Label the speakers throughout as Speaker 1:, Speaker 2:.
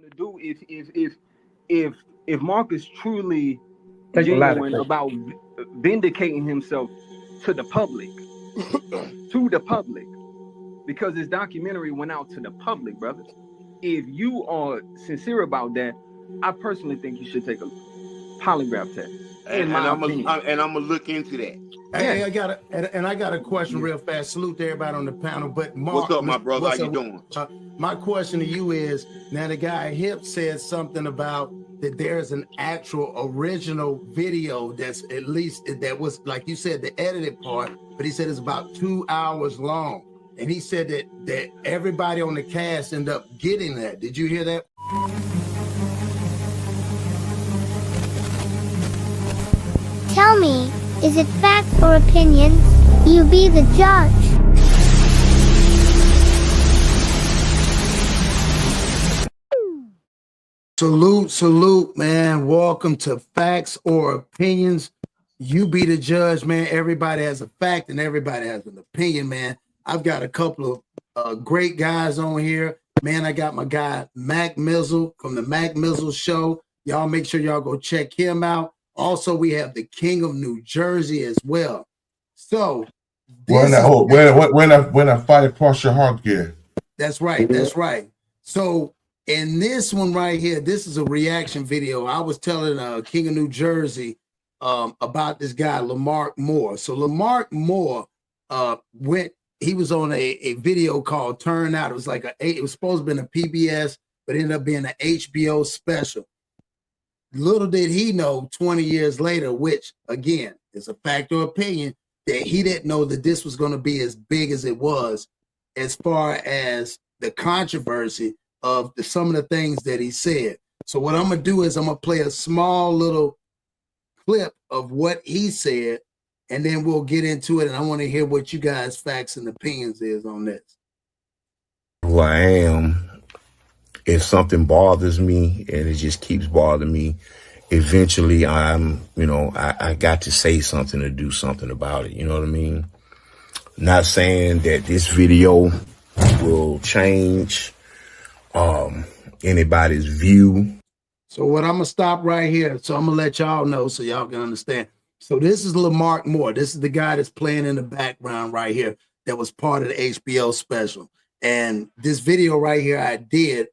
Speaker 1: to do if Mark is truly genuine about vindicating himself to the public, to the public, because this documentary went out to the public, brother. If you are sincere about that, I personally think you should take a polygraph test. In my opinion,
Speaker 2: and I'm gonna look into that.
Speaker 3: Hey, I got a question real fast. Salute to everybody on the panel. But Mark,
Speaker 2: what's up, my brother? How you doing?
Speaker 3: My question to you is: now the guy Hip said something about that there's an actual original video that's at least that was like you said the edited part, but he said it's about 2 hours long, and he said that everybody on the cast ended up getting that. Did you hear that?
Speaker 4: Tell me, is it fact or opinions? You be the judge.
Speaker 3: Salute, man. Welcome to Facts or Opinions. You be the judge, man. Everybody has a fact and everybody has an opinion, man. I've got a couple of great guys on here. Man, I got my guy, Mac Mizzle from the Mac Mizzle Show. Y'all make sure y'all go check him out. Also, we have the King of New Jersey as well. So,
Speaker 5: when I fight across your heart gear.
Speaker 3: That's right. That's right. So, in this one right here, this is a reaction video. I was telling King of New Jersey about this guy, Lamar Moore. So, Lamar Moore he was on a video called Turn Out. It was like it was supposed to be a PBS, but ended up being an HBO special. Little did he know 20 years later, which again is a fact or opinion, that he didn't know that this was going to be as big as it was as far as the controversy of some of the things that he said. So what I'm going to do is I'm going to play a small little clip of what he said, and then we'll get into it. And I want to hear what you guys' facts and opinions is on this.
Speaker 6: Who I am. If something bothers me and it just keeps bothering me, eventually I got to say something or do something about it. You know what I mean? Not saying that this video will change anybody's view.
Speaker 3: So what I'm going to stop right here. So I'm going to let y'all know so y'all can understand. So this is Lamar Moore. This is the guy that's playing in the background right here that was part of the HBO special. And this video right here I did.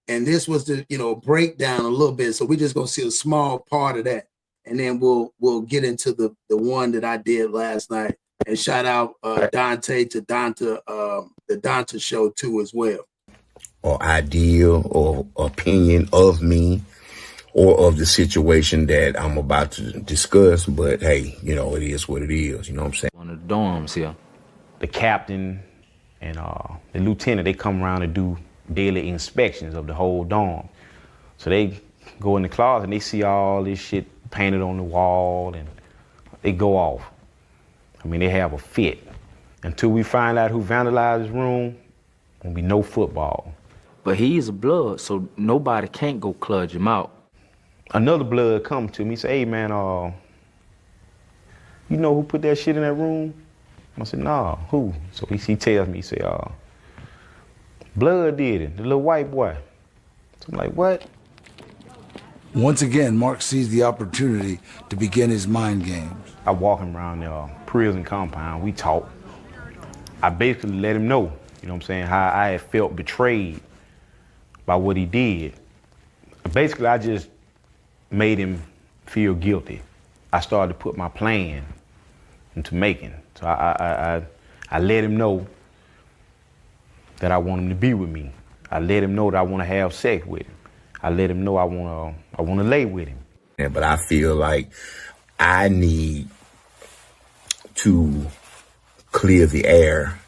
Speaker 3: And this was the, breakdown a little bit. So we're just going to see a small part of that. And then we'll get into the one that I did last night. And shout out Dante to the Dante show too as well.
Speaker 6: Or idea or opinion of me or of the situation that I'm about to discuss. But hey, it is what it is. You know what I'm saying?
Speaker 7: One of the dorms here, the captain and the lieutenant, they come around to do daily inspections of the whole dorm. So they go in the closet and they see all this shit painted on the wall and they go off. I mean, they have a fit. Until we find out who vandalized his room, won't be no football.
Speaker 8: But he's a blood, so nobody can't go clutch him out.
Speaker 7: Another blood come to me, say, hey man, you know who put that shit in that room? I said, nah, who? So he tells me, he say, Blood did it, the little white boy. So I'm like, what?
Speaker 9: Once again, Mark sees the opportunity to begin his mind games.
Speaker 7: I walk him around the prison compound, we talk. I basically let him know, you know what I'm saying, how I had felt betrayed by what he did. Basically, I just made him feel guilty. I started to put my plan into making. So I let him know that I want him to be with me. I let him know that I want to have sex with him. I let him know I want to lay with him.
Speaker 6: Yeah, but I feel like I need to clear the air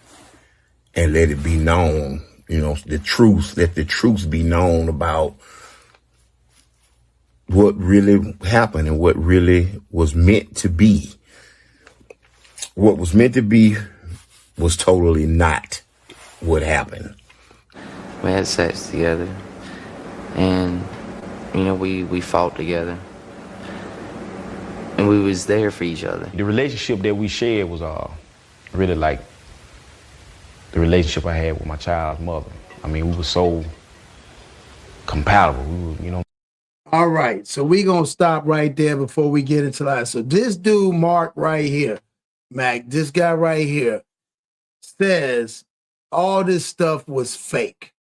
Speaker 6: and let it be known, the truth, let the truth be known about what really happened and what really was meant to be. What was meant to be was totally not what happened.
Speaker 8: We had sex together, and we fought together, and we was there for each other.
Speaker 7: The relationship that we shared was really like the relationship I had with my child's mother. I mean, we were so compatible.
Speaker 3: All right, so we gonna stop right there before we get into that. So this dude, Mark, right here, Mac, this guy right here, says all this stuff was fake.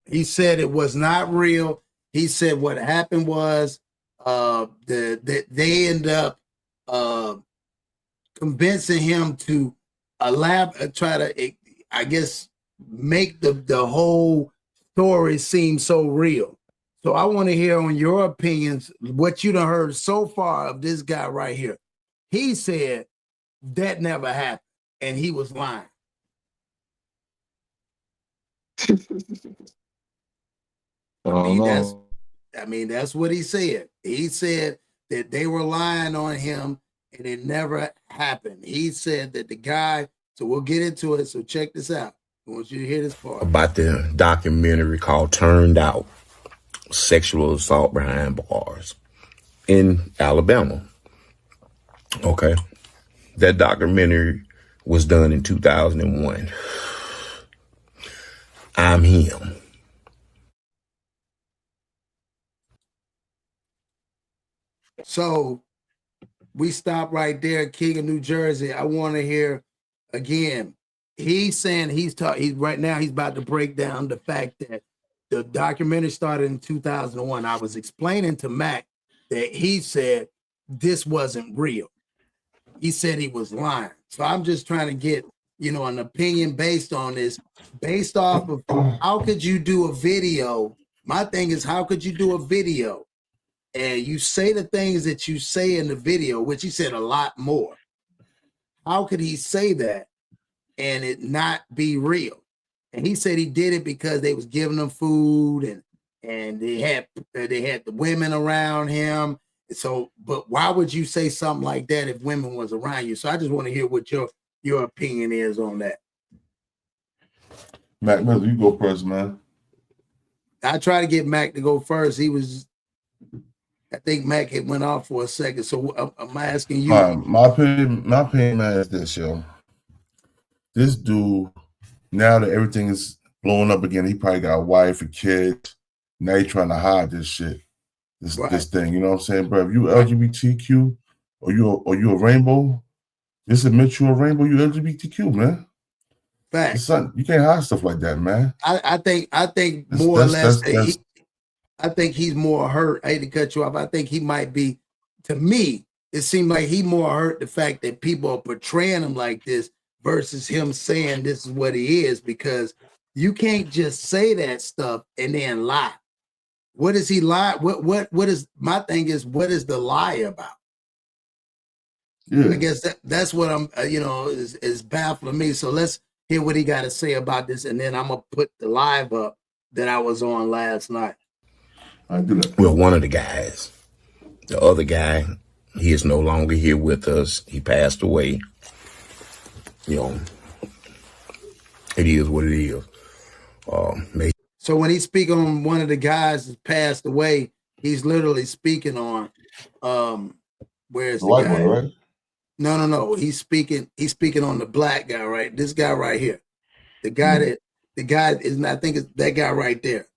Speaker 3: He said it was not real. He said what happened was they end up convincing him to try to, I guess, make the whole story seem so real. So I want to hear on your opinions what you done heard so far of this guy right here. He said that never happened and he was lying. I mean, that's what he said. He said that they were lying on him and it never happened. He said that the guy, so we'll get into it. So check this out. I want you to hear this part.
Speaker 6: About the documentary called Turned Out, Sexual Assault Behind Bars in Alabama. Okay. That documentary was done in 2001. I'm him.
Speaker 3: So we stop right there, King of New Jersey. I want to hear again. He's saying he's right now he's about to break down the fact that the documentary started in 2001. I was explaining to Mac that he said this wasn't real. He said he was lying. So I'm just trying to get, an opinion based on this, based off of how could you do a video? My thing is, how could you do a video and you say the things that you say in the video, which he said a lot more? How could he say that and it not be real? And he said he did it because they was giving him food and they had the women around him. So, but why would you say something like that if women was around you? So I just want to hear what your opinion is on that.
Speaker 5: Mac Miller, you go first, man.
Speaker 3: I tried to get Mac to go first. I think Mac had went off for a second. So I'm asking you.
Speaker 5: My opinion, man, is this, yo. This dude, now that everything is blowing up again, he probably got a wife and kids. Now he's trying to hide this shit, this thing. You know what I'm saying, bro? If you LGBTQ or you a rainbow, just admit you a rainbow. You LGBTQ, man.
Speaker 3: Facts.
Speaker 5: You can't hide stuff like that, man.
Speaker 3: I think more or less. I think he's more hurt. I hate to cut you off. I think he might be. To me, it seemed like he more hurt the fact that people are portraying him like this versus him saying this is what he is, because you can't just say that stuff and then lie. What is he lie? What is my thing is, what is the lie about? Yeah. I guess that's what I'm, is baffling me. So let's hear what he got to say about this. And then I'm going to put the live up that I was on last night.
Speaker 6: Well, one of the guys, the other guy, he is no longer here with us. He passed away. It is what it is.
Speaker 3: So when he's speaking on one of the guys that passed away, he's literally speaking on where's the
Speaker 5: white
Speaker 3: guy?
Speaker 5: Boy, right?
Speaker 3: No. He's speaking on the black guy, right? This guy right here. The guy I think it's that guy right there.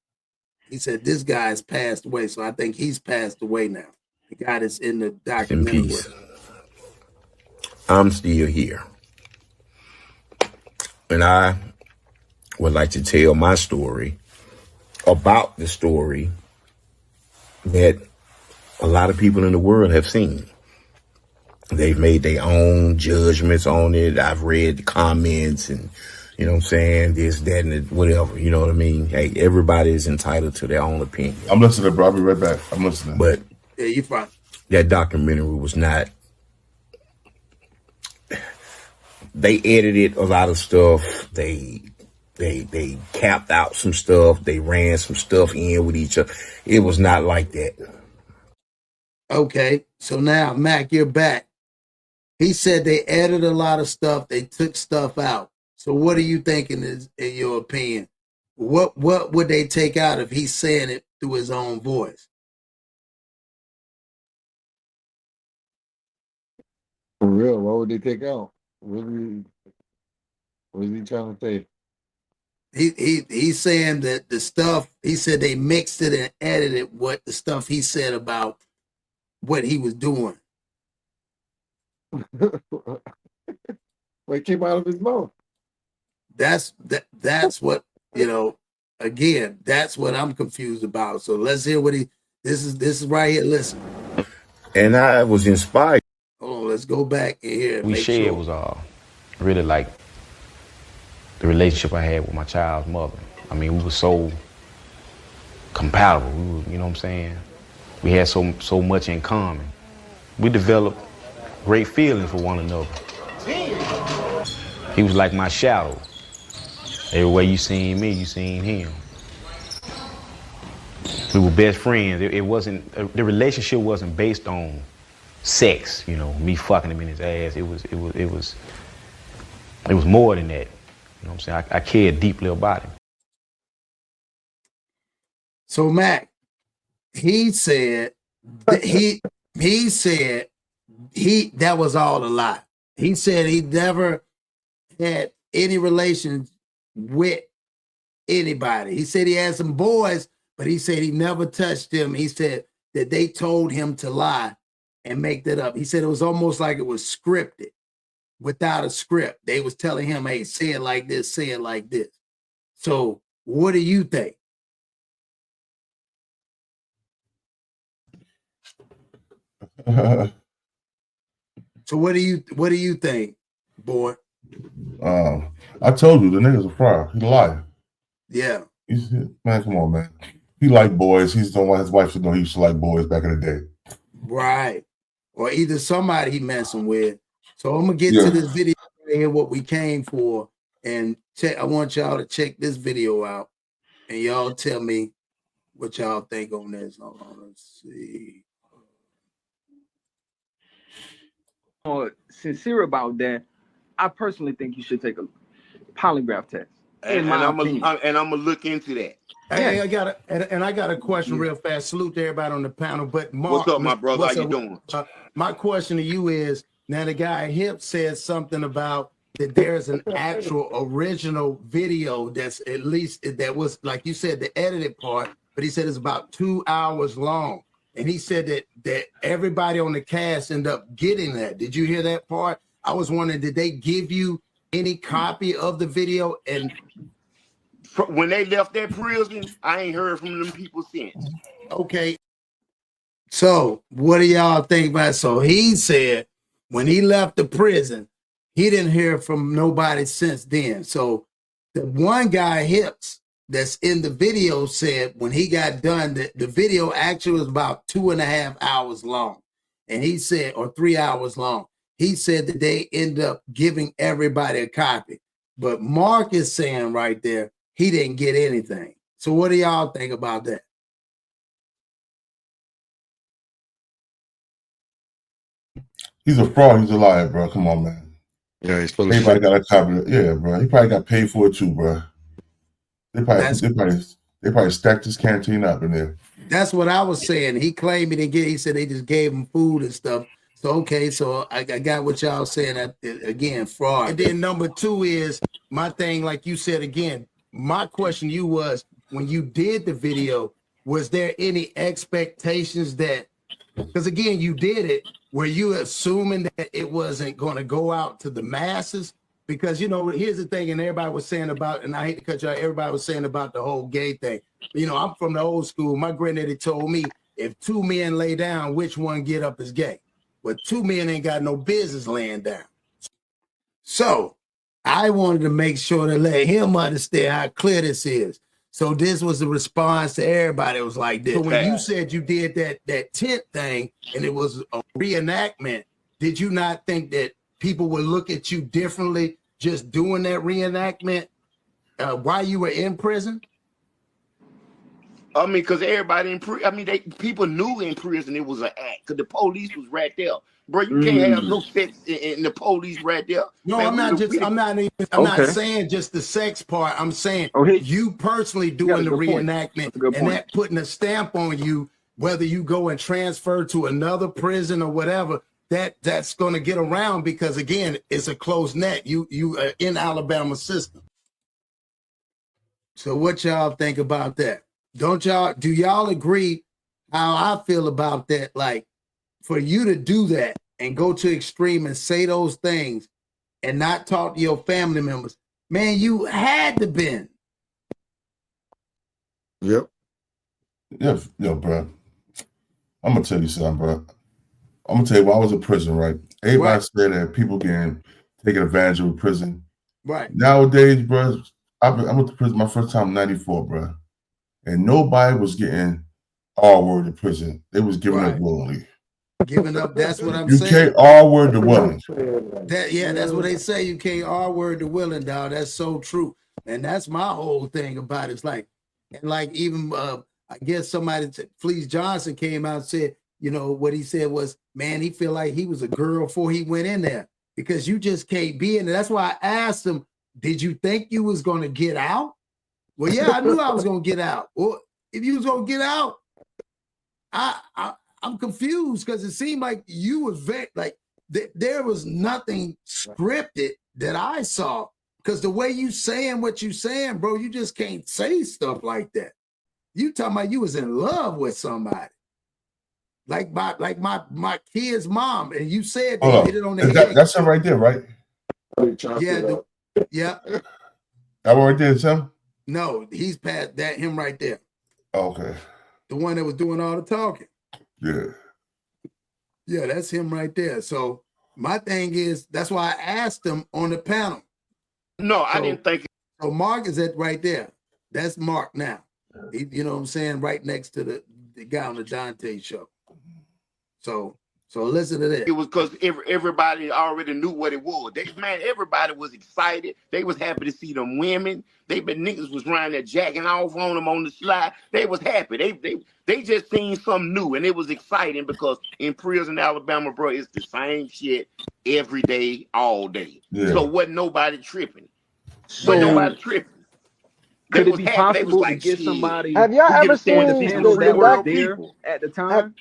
Speaker 3: He said this guy has passed away, so I think he's passed away now. The guy that's in the documentary.
Speaker 6: In peace. I'm still here. And I would like to tell my story about the story that a lot of people in the world have seen. They've made their own judgments on it. I've read the comments and, this, that, and whatever. You know what I mean? Hey, everybody is entitled to their own opinion.
Speaker 5: I'm listening, bro. I'll be right back. I'm listening.
Speaker 6: But
Speaker 3: yeah, you're fine.
Speaker 6: That documentary was not. They edited a lot of stuff. They capped out some stuff. They ran some stuff in with each other. It was not like that.
Speaker 3: Okay, so now Mac, you're back. He said they added a lot of stuff. They took stuff out. So what are you thinking is, in your opinion? What would they take out if he's saying it through his own voice?
Speaker 10: For real, what would they take out? What is he trying to say?
Speaker 3: He's saying that the stuff, he said they mixed it and edited what the stuff he said about what he was doing.
Speaker 10: What came out of his mouth?
Speaker 3: That's what, you know, again, that's what I'm confused about. So let's hear what this is right here. Listen.
Speaker 6: And I was inspired.
Speaker 3: Hold on, let's go back in here.
Speaker 7: We shared was really like the relationship I had with my child's mother. I mean, we were so compatible. We were, you know what I'm saying? We had so much in common. We developed great feelings for one another. He was like my shadow. Everywhere you seen me, you seen him. We were best friends. It wasn't, the relationship wasn't based on sex, you know, me fucking him in his ass. It was more than that. You know what I'm saying? I cared deeply about him.
Speaker 3: So Mac, he said that that was all a lie. He said he never had any relations with anybody. He said he had some boys, but he said he never touched them. He said that they told him to lie and make that up. He said it was almost like it was scripted without a script. They was telling him, hey, say it like this, say it like this. So what do you think? So what do you think, boy?
Speaker 5: I told you the nigga's a fraud. He's a liar.
Speaker 3: Yeah.
Speaker 5: Man, come on, man. He like boys. He's the one his wife should know he used to like boys back in the day.
Speaker 3: Right. Or either somebody he messing with. So I'm gonna get to this video right here, what we came for, and check. I want y'all to check this video out, and y'all tell me what y'all think on this. Hold on, let's see.
Speaker 1: Sincere about that, I personally think you should take a polygraph test.
Speaker 2: And I'm gonna look into that.
Speaker 3: Hey, I got a question real fast. Salute to everybody on the panel. But Mark,
Speaker 2: what's up, my brother? How you doing?
Speaker 3: My question to you is: now the guy Hip said something about that there's an actual original video that's at least that was, like you said, the edited part, but he said it's about 2 hours long. And he said that everybody on the cast ended up getting that. Did you hear that part? I was wondering, did they give you any copy of the video? And
Speaker 2: when they left that prison, I ain't heard from them people since.
Speaker 3: Okay. So what do y'all think about it? So he said when he left the prison, he didn't hear from nobody since then. So the one guy, Hips, that's in the video said when he got done, the video actually was about 2.5 hours long. And he said, or 3 hours long. He said that they end up giving everybody a copy. But Mark is saying right there, he didn't get anything. So what do y'all think about that?
Speaker 5: He's a fraud. He's a liar, bro. Come on, man.
Speaker 10: Yeah, he's full of
Speaker 5: Everybody
Speaker 10: shit.
Speaker 5: got a copy. Yeah, bro. He probably got paid for it too, bro. They probably stacked his canteen up in there.
Speaker 3: That's what I was saying. He claimed he didn't get. He said they just gave him food and stuff. So okay, so I got what y'all saying. Again, fraud. And then number two is my thing. Like you said again, my question to you was when you did the video, was there any expectations that? Because again, you did it. Were you assuming that it wasn't going to go out to the masses? Because, you know, here's the thing, and everybody was saying about, and I hate to cut you out, everybody was saying about the whole gay thing. You know, I'm from the old school. My granddaddy told me, if two men lay down, which one get up is gay? But two men ain't got no business laying down. So I wanted to make sure to let him understand how clear this is. So this was the response to everybody. It was like this. So when you said you did that tent thing and it was a reenactment, did you not think that people would look at you differently just doing that reenactment while you were in prison?
Speaker 2: I mean, because everybody in prison, I mean, people knew in prison it was an act because the police was right there. Bro, you can't have no sex in the police right there.
Speaker 3: No, man, I'm not saying just the sex part. I'm saying you personally doing the reenactment and that putting a stamp on you, whether you go and transfer to another prison or whatever. That's going to get around because again, it's a closed net. You are in Alabama system. So what y'all think about that? Do y'all agree how I feel about that? Like, for you to do that and go to extreme and say those things and not talk to your family members, man, you had to been.
Speaker 10: Yep.
Speaker 5: Yo, bro. I'm gonna tell you something, bro. I'm gonna tell you, when I was in prison, right? Everybody said that people getting taken advantage of in prison.
Speaker 3: Right.
Speaker 5: Nowadays, bro, I went to prison my first time in '94, bro, and nobody was getting R-word in prison. They was giving up willingly.
Speaker 3: Giving up. That's what I'm
Speaker 5: you
Speaker 3: saying.
Speaker 5: You can't R-word the willing.
Speaker 3: That's what they say. You can't R-word the willing, dog. That's so true, and that's my whole thing about it. It's like, and like even I guess somebody, Fleece Johnson, came out and said, you know, what he said was, man, he feel like he was a girl before he went in there, because you just can't be in there. That's why I asked him, did you think you was going to get out? Well, yeah, I knew I was going to get out. Well, if you was going to get out, I'm confused, because it seemed like you was very, like, there was nothing scripted that I saw, because the way you saying what you saying, bro, you just can't say stuff like that. You talking about you was in love with somebody, like my kid's mom, and you said they hit it on the head.
Speaker 5: That's him right there, right?
Speaker 3: Yeah, yeah.
Speaker 5: That one right there is him?
Speaker 3: No, he's past that. Him right there.
Speaker 5: Okay.
Speaker 3: The one that was doing all the talking.
Speaker 5: Yeah.
Speaker 3: Yeah, that's him right there. So my thing is, that's why I asked him on the panel.
Speaker 2: No, I didn't think.
Speaker 3: So Mark is at right there. That's Mark now. You know what I'm saying? Right next to the guy on the Dante show. So listen to this.
Speaker 2: It was because everybody already knew what it was. Everybody was excited. They was happy to see them women. Niggas was running there jacking off on them on the slide. They was happy. They just seen something new, and it was exciting, because in prison, Alabama, bro, it's the same shit every day, all day. Yeah. So wasn't nobody tripping.
Speaker 1: Could it be possible to get somebody?
Speaker 11: Have y'all ever seen
Speaker 1: the at the time?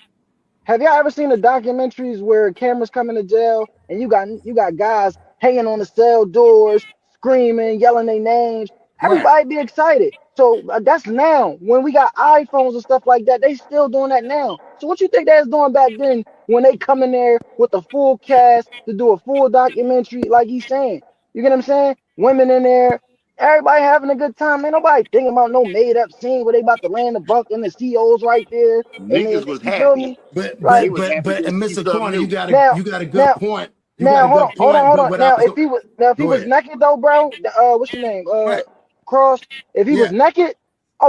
Speaker 11: Have y'all ever seen the documentaries where cameras come into jail and you got guys hanging on the cell doors, screaming, yelling their names? Everybody be excited. So that's now. When we got iPhones and stuff like that, they still doing that now. So what you think they was doing back then when they come in there with a full cast to do a full documentary, like he's saying? You get what I'm saying? Women in there, everybody having a good time. Ain't nobody thinking about no made up scene where they about to land the bunk and the CO's right there.
Speaker 2: Niggas was happy.
Speaker 3: Feel me? But Mr. Corner, you got a good point.
Speaker 11: Hold on. Now, if he was naked though, bro, what's your name? Cross. If he was naked,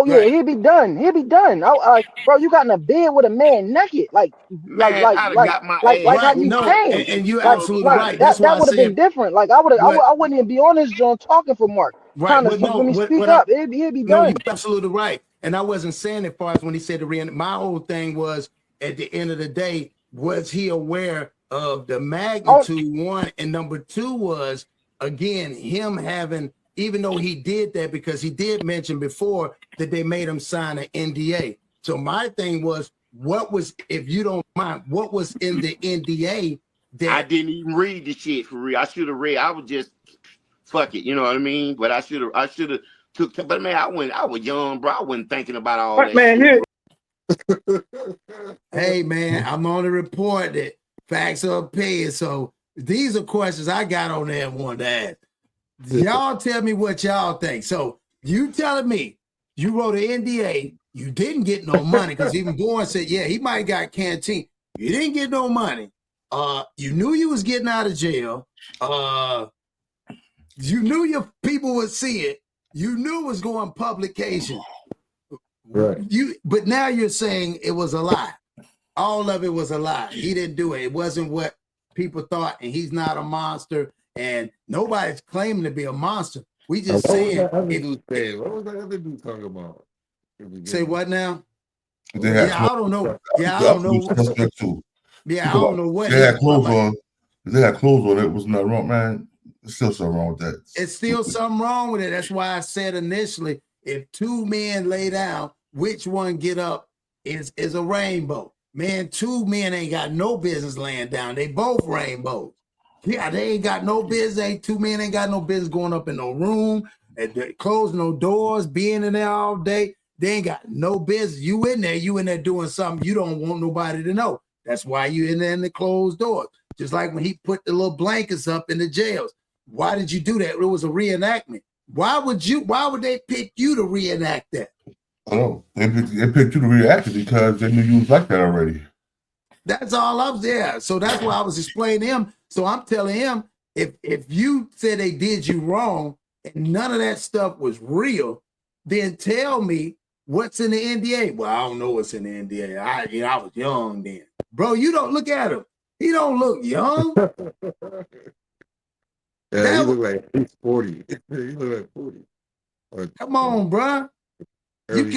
Speaker 11: he'd be done. Bro, you got in a bed with a man naked, like how you came.
Speaker 3: And you're absolutely right.
Speaker 11: That would have been different. Like I wouldn't even be on this joint talking for Mark. Trying to speak up. He'd be done.
Speaker 3: No, you're absolutely right. And I wasn't saying it far as when he said my whole thing was, at the end of the day, was he aware of the magnitude, one, and number two was, again, him having, even though he did that, because he did mention before that they made him sign an NDA. So my thing was, what was, if you don't mind, what was in the NDA that
Speaker 2: I didn't even read the shit for real. I should have read. I was just fuck it, you know what I mean? But I should have took. But man, I was young, bro. I wasn't thinking about all that. Man, shit,
Speaker 3: hey man, I'm on the report that facts are opinion. So these are questions I got on there and wanted to ask. Y'all tell me what y'all think. So you telling me you wrote an NDA, you didn't get no money, because even Bourne said, yeah, he might have got canteen. You didn't get no money. You knew you was getting out of jail. You knew your people would see it. You knew it was going publication. Right. But now you're saying it was a lie. All of it was a lie. He didn't do it. It wasn't what people thought, and he's not a monster, and nobody's claiming to be a monster. We just saying.
Speaker 10: What was that other dude talking about?
Speaker 3: Say what now? I don't know. Yeah, I don't know. Yeah, I don't know what.
Speaker 5: They had clothes on. If they had clothes on, it was nothing wrong, man. There's still something wrong with that.
Speaker 3: It's still something wrong with it. That's why I said initially, if two men lay down, which one get up is a rainbow. Man, two men ain't got no business laying down. They both rainbows. Yeah, they ain't got no business. Two men ain't got no business going up in no room. closing no doors, being in there all day. They ain't got no business. You in there doing something you don't want nobody to know. That's why you in there in the closed doors. Just like when he put the little blankets up in the jails. Why did you do that? It was a reenactment. Why would they pick you to reenact that?
Speaker 5: I know. They picked you to reenact it because they knew you was like that already.
Speaker 3: That's all I'm there. So that's why I was explaining to him. So I'm telling him, if you said they did you wrong and none of that stuff was real, then tell me what's in the NDA. Well, I don't know what's in the NDA. I was young then. Bro, you don't look at him. He don't look young.
Speaker 10: Yeah, he look like he's 40. He look like 40.
Speaker 3: Come on, bro. You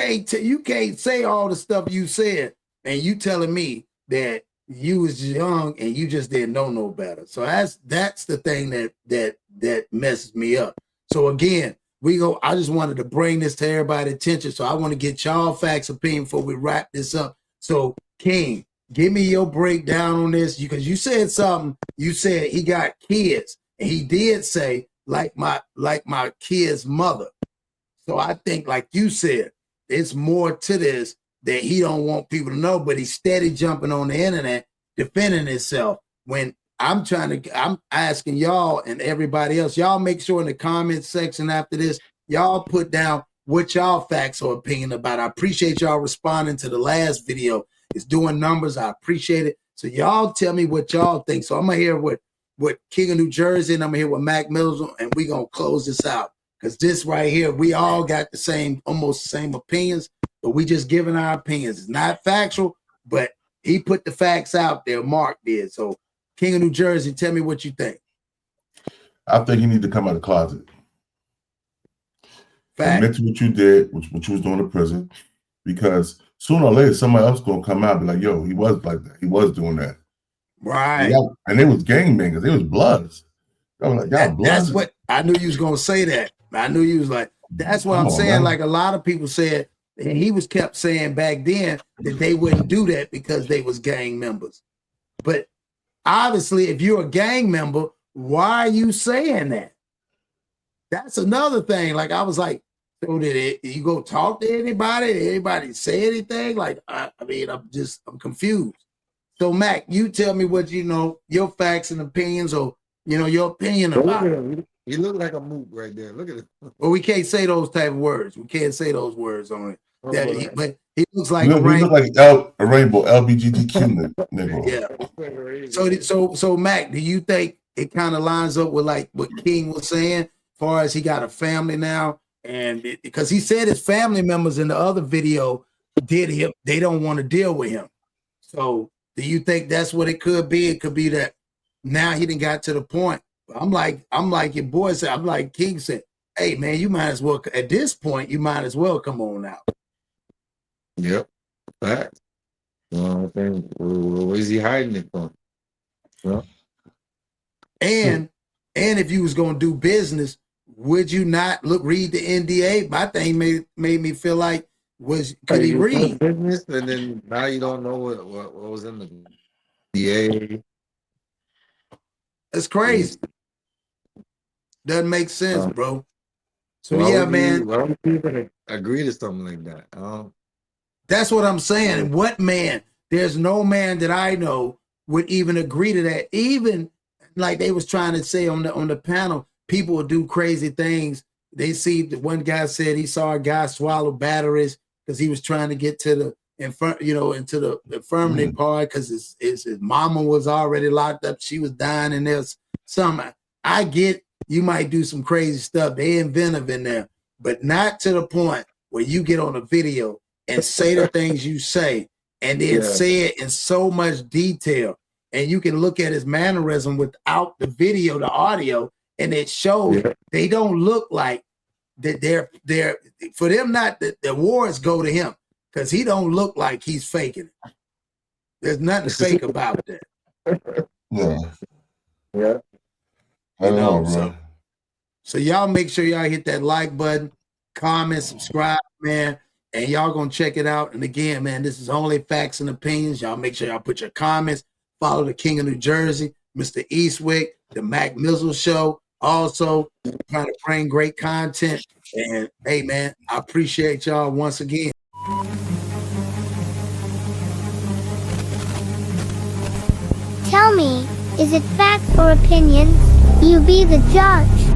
Speaker 3: can't say all the stuff you said and you telling me that you was young and you just didn't know no better. So that's the thing that messes me up. So again, I just wanted to bring this to everybody's attention. So I want to get y'all facts opinion before we wrap this up. So King, give me your breakdown on this because you said something. You said he got kids, and he did say like my kid's mother. So I think, like you said, it's more to this that he don't want people to know, but he's steady jumping on the internet defending himself. When I'm asking y'all and everybody else, y'all make sure in the comment section after this, y'all put down what y'all facts or opinion about. I appreciate y'all responding to the last video. It's doing numbers. I appreciate it. So y'all tell me what y'all think. So I'm gonna hear what King of New Jersey and I'm gonna hear what Mac Mills, and we gonna close this out. Because this right here, we all got almost the same opinions, but we just giving our opinions. It's not factual, but he put the facts out there. Mark did. So King of New Jersey, tell me what you think.
Speaker 5: I think you need to come out of the closet. Admit to what you did, what you was doing in prison, because sooner or later somebody else gonna come out and be like, yo, he was like that. He was doing that.
Speaker 3: Right.
Speaker 5: And they was gangbangers. They was bloods. I was like, y'all bloods.
Speaker 3: That's what I knew you was gonna say that. I knew you was like, that's what I'm saying. Man. Like a lot of people said, and he was kept saying back then that they wouldn't do that because they was gang members. But obviously, if you're a gang member, why are you saying that? That's another thing. Like I was like, so you go talk to anybody? Did anybody say anything? Like I mean, I'm confused. So Mac, you tell me what you know, your facts and opinions, or your opinion about it.
Speaker 10: He look like a mook right there. Look at it.
Speaker 3: Well, we can't say those type of words. We can't say those words on it. But he looks like
Speaker 5: a rainbow. He look like a rainbow, LBGTQ nigga.
Speaker 3: Yeah. So Mac, do you think it kind of lines up with like what King was saying, as far as he got a family now, and because he said his family members in the other video they don't want to deal with him. So do you think that's what it could be? It could be that now he didn't got to the point. I'm like your boy said, I'm like King said, hey man, you might as well at this point, you might as well come on out.
Speaker 10: Yep. Facts. Where's he hiding it from? Well,
Speaker 3: and if you was gonna do business, would you not read the NDA? My thing made me feel like could he read
Speaker 10: business, and then now you don't know what was in the NDA?
Speaker 3: That's crazy. Doesn't make sense, bro. So man.
Speaker 10: Why would people agree to something like that?
Speaker 3: That's what I'm saying. What man? There's no man that I know would even agree to that. Even like they was trying to say on the panel, people will do crazy things. They see one guy said he saw a guy swallow batteries because he was trying to get to the into the infirmary part because his mama was already locked up. She was dying, and there's some. I get you might do some crazy stuff. They inventive in there, but not to the point where you get on a video and say the things you say, and then say it in so much detail. And you can look at his mannerism without the video, the audio, and it shows they don't look like that. They're for them. Not the awards go to him because he don't look like he's faking it. There's nothing fake about that.
Speaker 10: Yeah.
Speaker 5: I know, bro.
Speaker 3: So y'all make sure y'all hit that like button, comment, subscribe, man. And y'all gonna check it out. And again, man, this is only facts and opinions. Y'all make sure y'all put your comments. Follow the King of New Jersey, Mr. Eastwick, the Mac Mizzle Show. Also, trying to bring great content. And hey, man, I appreciate y'all once again.
Speaker 4: Tell me, is it facts or opinions? You be the judge.